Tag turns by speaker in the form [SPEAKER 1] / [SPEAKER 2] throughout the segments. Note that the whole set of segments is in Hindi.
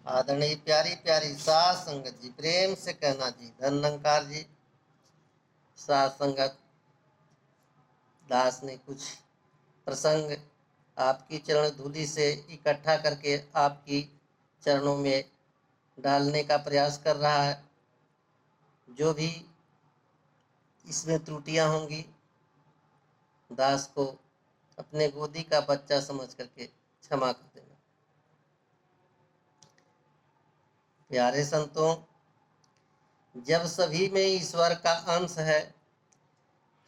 [SPEAKER 1] आदरणीय प्यारी प्यारी सात संगत जी, प्रेम से कहना जी, धनंकार जी। सात संगत दास ने कुछ प्रसंग आपकी चरण धूलि से इकट्ठा करके आपकी चरणों में डालने का प्रयास कर रहा है। जो भी इसमें त्रुटियां होंगी, दास को अपने गोदी का बच्चा समझ करके क्षमा कर देना। प्यारे संतों, जब सभी में ईश्वर का अंश है,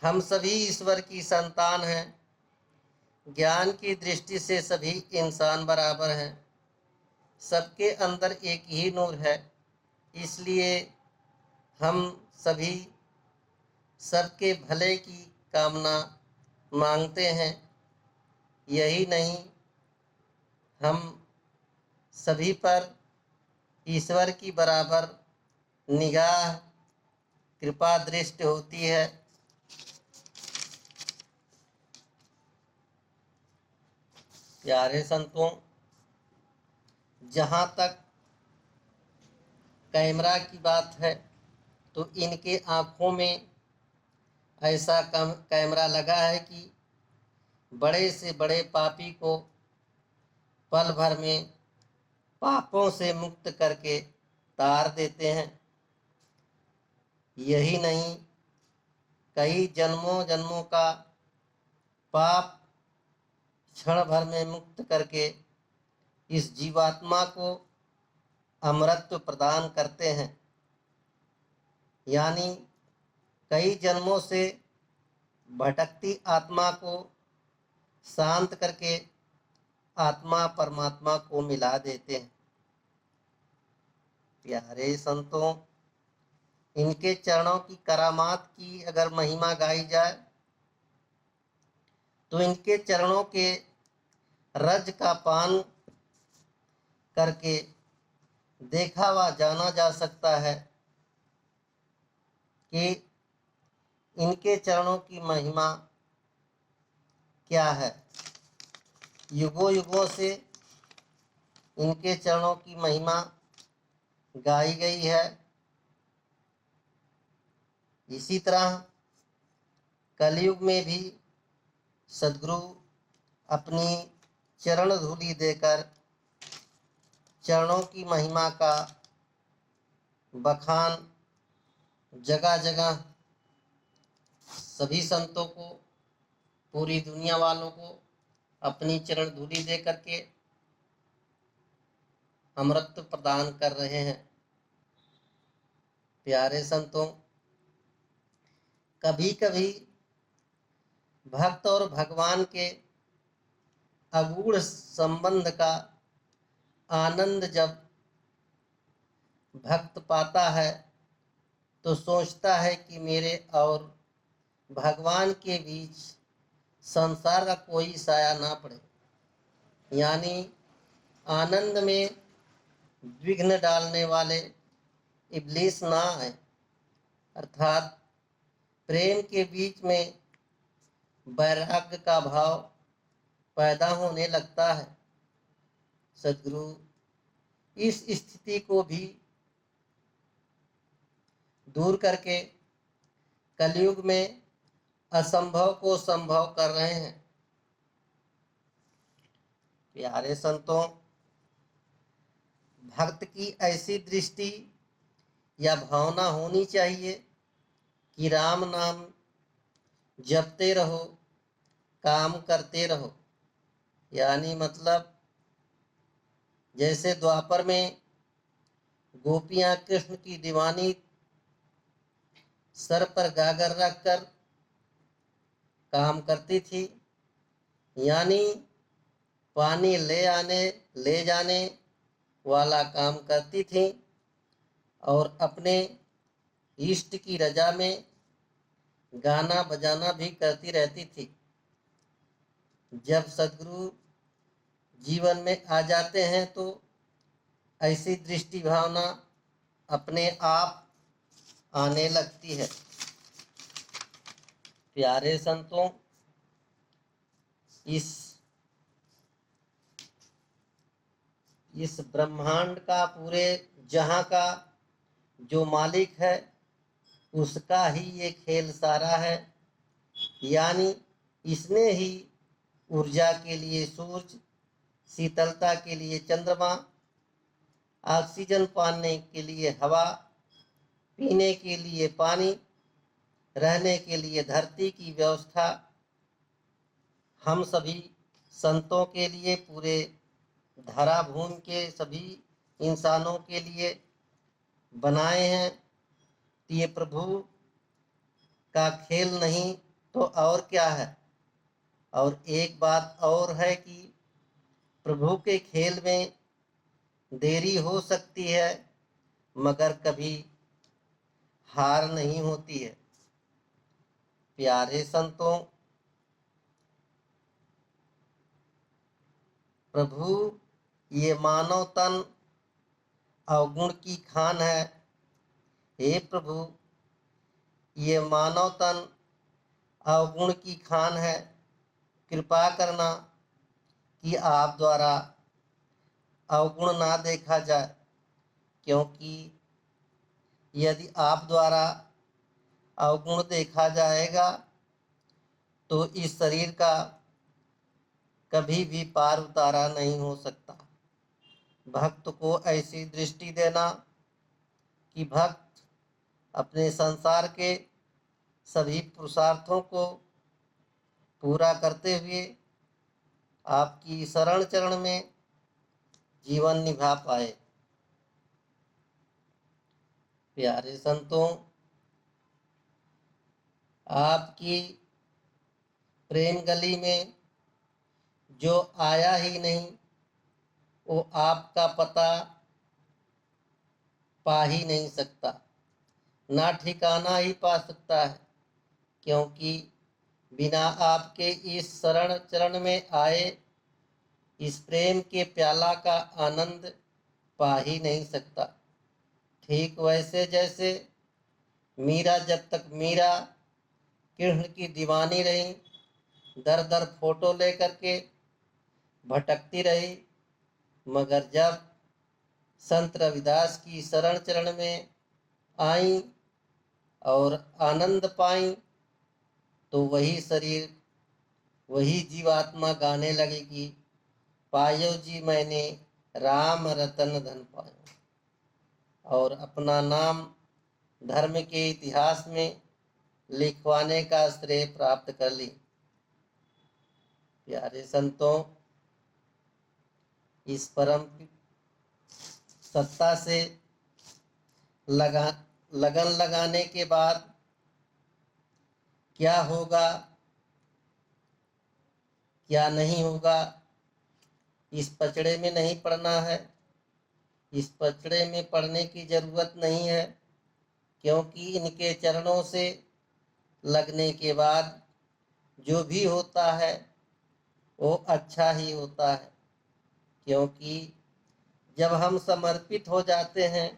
[SPEAKER 1] हम सभी ईश्वर की संतान हैं। ज्ञान की दृष्टि से सभी इंसान बराबर हैं। सबके अंदर एक ही नूर है। इसलिए हम सभी सबके भले की कामना मांगते हैं। यही नहीं, हम सभी पर ईश्वर की बराबर निगाह कृपा दृष्टि होती है। प्यारे संतों, जहाँ तक कैमरा की बात है तो इनके आँखों में ऐसा कैमरा लगा है कि बड़े से बड़े पापी को पल भर में पापों से मुक्त करके तार देते हैं। यही नहीं, कई जन्मों जन्मों का पाप क्षण भर में मुक्त करके इस जीवात्मा को अमरत्व प्रदान करते हैं। यानी कई जन्मों से भटकती आत्मा को शांत करके आत्मा परमात्मा को मिला देते हैं। प्यारे संतों, इनके चरणों की करामात की अगर महिमा गाई जाए तो इनके चरणों के रज का पान करके देखा व जाना जा सकता है कि इनके चरणों की महिमा क्या है। युगों युगों से इनके चरणों की महिमा गाई गई है। इसी तरह कलयुग में भी सद्गुरु अपनी चरण धूलि देकर चरणों की महिमा का बखान जगह जगह सभी संतों को, पूरी दुनिया वालों को अपनी चरण धूलि दे करके अमृत प्रदान कर रहे हैं। प्यारे संतों, कभी कभी भक्त और भगवान के अगूढ़ संबंध का आनंद जब भक्त पाता है तो सोचता है कि मेरे और भगवान के बीच संसार का कोई साया ना पड़े। यानी आनंद में विघ्न डालने वाले इब्लीस ना आए। अर्थात प्रेम के बीच में वैराग्य का भाव पैदा होने लगता है। सद्गुरु इस स्थिति को भी दूर करके कलयुग में असंभव को संभव कर रहे हैं। प्यारे संतों, भक्त की ऐसी दृष्टि या भावना होनी चाहिए कि राम नाम जपते रहो, काम करते रहो। यानी मतलब जैसे द्वापर में गोपियां कृष्ण की दीवानी सर पर गागर रखकर काम करती थी, यानी पानी ले जाने वाला काम करती थी और अपने इष्ट की रजा में गाना बजाना भी करती रहती थी। जब सद्गुरु जीवन में आ जाते हैं तो ऐसी दृष्टि भावना अपने आप आने लगती है। प्यारे संतों, इस इस ब्रह्मांड का, पूरे जहां का जो मालिक है उसका ही ये खेल सारा है। यानी इसने ही ऊर्जा के लिए सूरज, शीतलता के लिए चंद्रमा, ऑक्सीजन पाने के लिए हवा, पीने के लिए पानी, रहने के लिए धरती की व्यवस्था हम सभी संतों के लिए, पूरे धरा भूमि के सभी इंसानों के लिए बनाए हैं। ये प्रभु का खेल नहीं तो और क्या है। और एक बात और है कि प्रभु के खेल में देरी हो सकती है मगर कभी हार नहीं होती है। प्यारे संतों, प्रभु ये मानव तन अवगुण की खान है। हे प्रभु, ये मानव तन अवगुण की खान है। कृपा करना कि आप द्वारा अवगुण ना देखा जाए, क्योंकि यदि आप द्वारा अवगुण देखा जाएगा तो इस शरीर का कभी भी पार उतारा नहीं हो सकता। भक्त को ऐसी दृष्टि देना कि भक्त अपने संसार के सभी पुरुषार्थों को पूरा करते हुए आपकी शरण चरण में जीवन निभा पाए। प्यारे संतों, आपकी प्रेम गली में जो आया ही नहीं वो आपका पता पा ही नहीं सकता, ना ठिकाना ही पा सकता है, क्योंकि बिना आपके इस शरण चरण में आए इस प्रेम के प्याला का आनंद पा ही नहीं सकता। ठीक वैसे जैसे मीरा जब तक मीरा कृष्ण की दीवानी रही, दर दर फोटो लेकर के भटकती रही, मगर जब संत रविदास की शरण चरण में आई और आनंद पाई तो वही शरीर, वही जीवात्मा गाने लगेगी, पायो जी मैंने राम रतन धन पायो, और अपना नाम धर्म के इतिहास में लिखवाने का श्रेय प्राप्त कर ली। प्यारे संतों, इस परम सत्ता से लगन लगाने के बाद क्या होगा क्या नहीं होगा, इस पचड़े में नहीं पड़ना है। इस पचड़े में पड़ने की जरूरत नहीं है, क्योंकि इनके चरणों से लगने के बाद जो भी होता है वो अच्छा ही होता है। क्योंकि जब हम समर्पित हो जाते हैं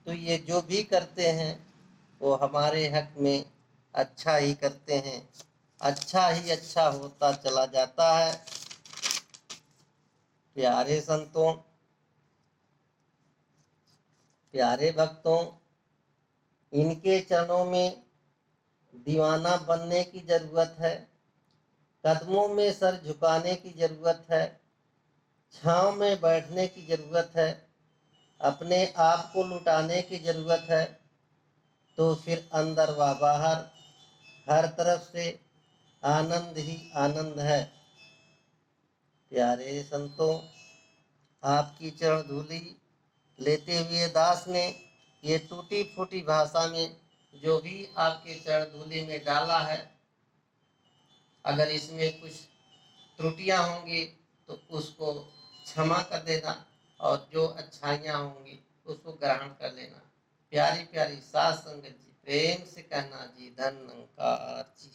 [SPEAKER 1] तो ये जो भी करते हैं वो हमारे हक में अच्छा ही करते हैं, अच्छा ही अच्छा होता चला जाता है। प्यारे संतों, प्यारे भक्तों, इनके चरणों में दीवाना बनने की जरूरत है, कदमों में सर झुकाने की जरूरत है, छांव में बैठने की जरूरत है, अपने आप को लुटाने की जरूरत है। तो फिर अंदर व बाहर हर तरफ से आनंद ही आनंद है। प्यारे संतों, आपकी चरण धूली लेते हुए दास ने ये टूटी फूटी भाषा में जो भी आपके चरण धूली में डाला है, अगर इसमें कुछ त्रुटियां होंगी तो उसको क्षमा कर देना, और जो अच्छाइयाँ होंगी उसको ग्रहण कर लेना। प्यारी प्यारी सात संगत जी, प्रेम से कहना जी धन्यकार जी।